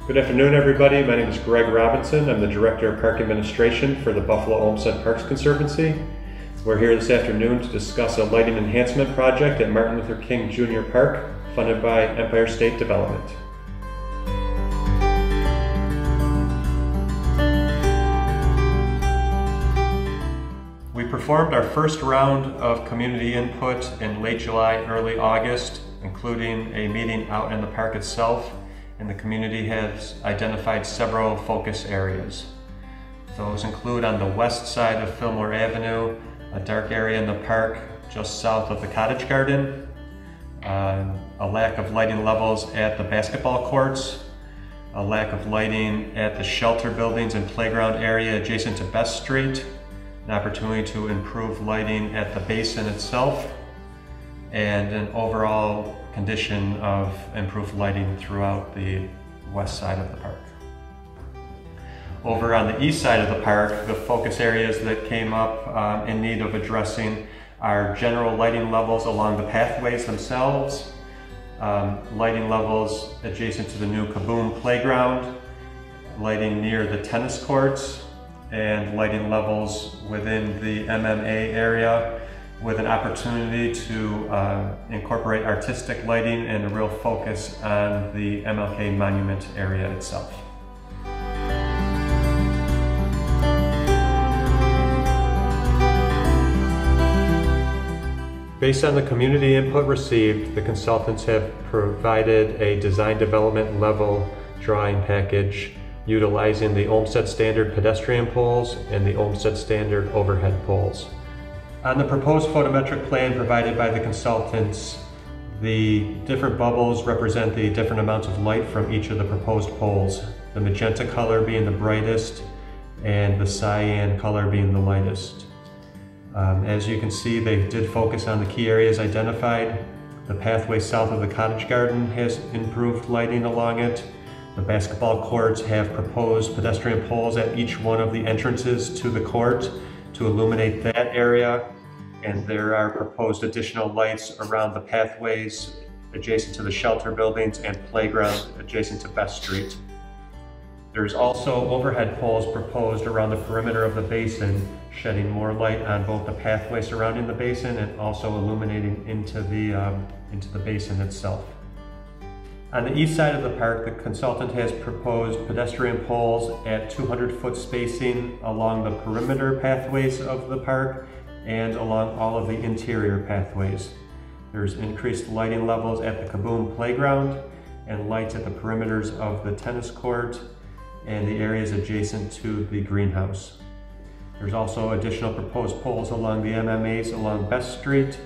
Good afternoon, everybody. My name is Greg Robinson. I'm the Director of Park Administration for the Buffalo Olmsted Parks Conservancy. We're here this afternoon to discuss a lighting enhancement project at Martin Luther King Jr. Park, funded by Empire State Development. We performed our first round of community input in late July, early August, including a meeting out in the park itself, and the community has identified several focus areas. Those include on the west side of Fillmore Avenue, a dark area in the park just south of the Cottage Garden, a lack of lighting levels at the basketball courts, a lack of lighting at the shelter buildings and playground area adjacent to Best Street, an opportunity to improve lighting at the basin itself, and an overall condition of improved lighting throughout the west side of the park. Over on the east side of the park, the focus areas that came up in need of addressing are general lighting levels along the pathways themselves, lighting levels adjacent to the new Kaboom playground, lighting near the tennis courts, and lighting levels within the MMA area, with an opportunity to incorporate artistic lighting and a real focus on the MLK Monument area itself. Based on the community input received, the consultants have provided a design development level drawing package utilizing the Olmsted standard pedestrian poles and the Olmsted standard overhead poles. On the proposed photometric plan provided by the consultants, the different bubbles represent the different amounts of light from each of the proposed poles, the magenta color being the brightest and the cyan color being the lightest. As you can see, they did focus on the key areas identified. The pathway south of the Cottage Garden has improved lighting along it. The basketball courts have proposed pedestrian poles at each one of the entrances to the court to illuminate that area, and there are proposed additional lights around the pathways adjacent to the shelter buildings and playground adjacent to Best Street. There's also overhead poles proposed around the perimeter of the basin, shedding more light on both the pathway surrounding the basin and also illuminating into the basin itself. On the east side of the park, the consultant has proposed pedestrian poles at 200-foot spacing along the perimeter pathways of the park and along all of the interior pathways. There's increased lighting levels at the Kaboom playground and lights at the perimeters of the tennis court and the areas adjacent to the greenhouse. There's also additional proposed poles along the MMAs along Best Street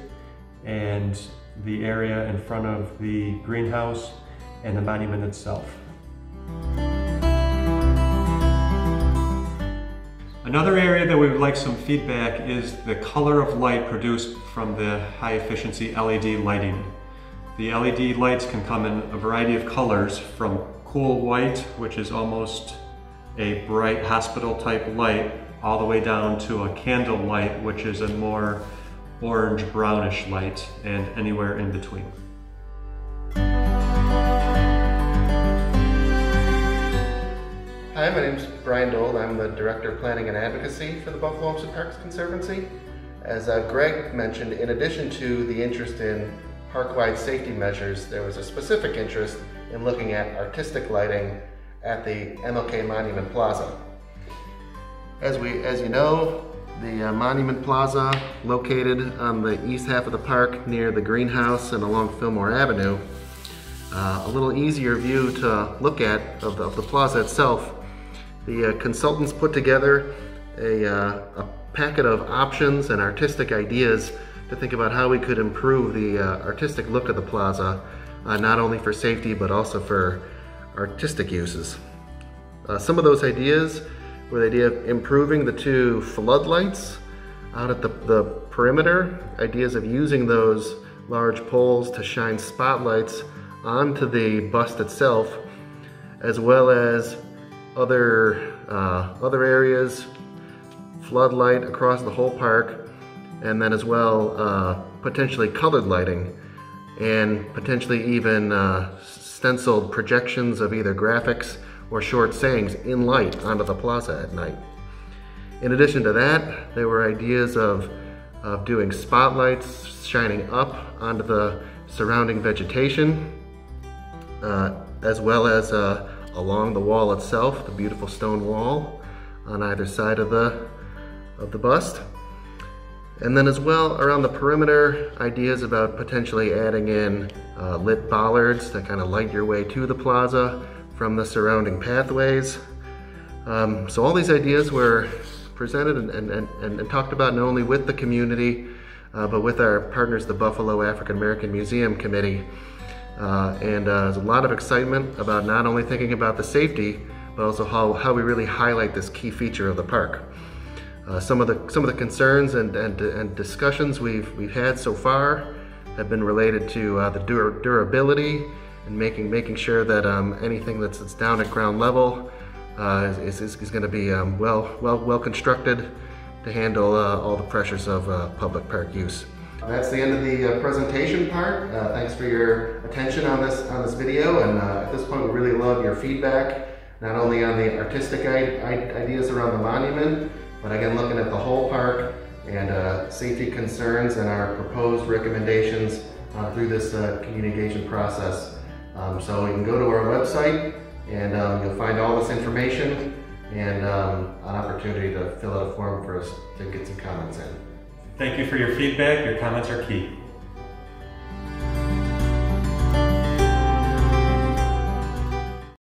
and the area in front of the greenhouse and the monument itself. Another area that we would like some feedback is the color of light produced from the high efficiency LED lighting. The LED lights can come in a variety of colors, from cool white, which is almost a bright hospital type light, all the way down to a candle light, which is a more orange brownish light, and anywhere in between. Hi, my name is Brian Dole. I'm the Director of Planning and Advocacy for the Buffalo Olmsted Parks Conservancy. As Greg mentioned, in addition to the interest in park-wide safety measures, there was a specific interest in looking at artistic lighting at the MLK Monument Plaza. As you know, the Monument Plaza, located on the east half of the park near the greenhouse and along Fillmore Avenue, a little easier view to look at of the plaza itself. The consultants put together a packet of options and artistic ideas to think about how we could improve the artistic look of the plaza, not only for safety but also for artistic uses. Some of those ideas were the idea of improving the two floodlights out at the perimeter, ideas of using those large poles to shine spotlights onto the bust itself, as well as other areas, floodlight across the whole park, and then as well potentially colored lighting and potentially even stenciled projections of either graphics or short sayings in light onto the plaza at night. In addition to that, there were ideas of doing spotlights shining up onto the surrounding vegetation, as well as along the wall itself, the beautiful stone wall on either side of the bust. And then as well, around the perimeter, ideas about potentially adding in lit bollards that kind of light your way to the plaza from the surrounding pathways. So all these ideas were presented and talked about not only with the community, but with our partners, the Buffalo African American Museum Committee. There's a lot of excitement about not only thinking about the safety, but also how we really highlight this key feature of the park. Some of the concerns and discussions we've had so far have been related to the durability and making sure that anything that's down at ground level is going to be well constructed to handle all the pressures of public park use. That's the end of the presentation part. Thanks for your attention on this video, and at this point we really love your feedback, not only on the artistic ideas around the monument, but again looking at the whole park and safety concerns and our proposed recommendations through this communication process. So you can go to our website and you'll find all this information and an opportunity to fill out a form for us to get some comments in. Thank you for your feedback. Your comments are key.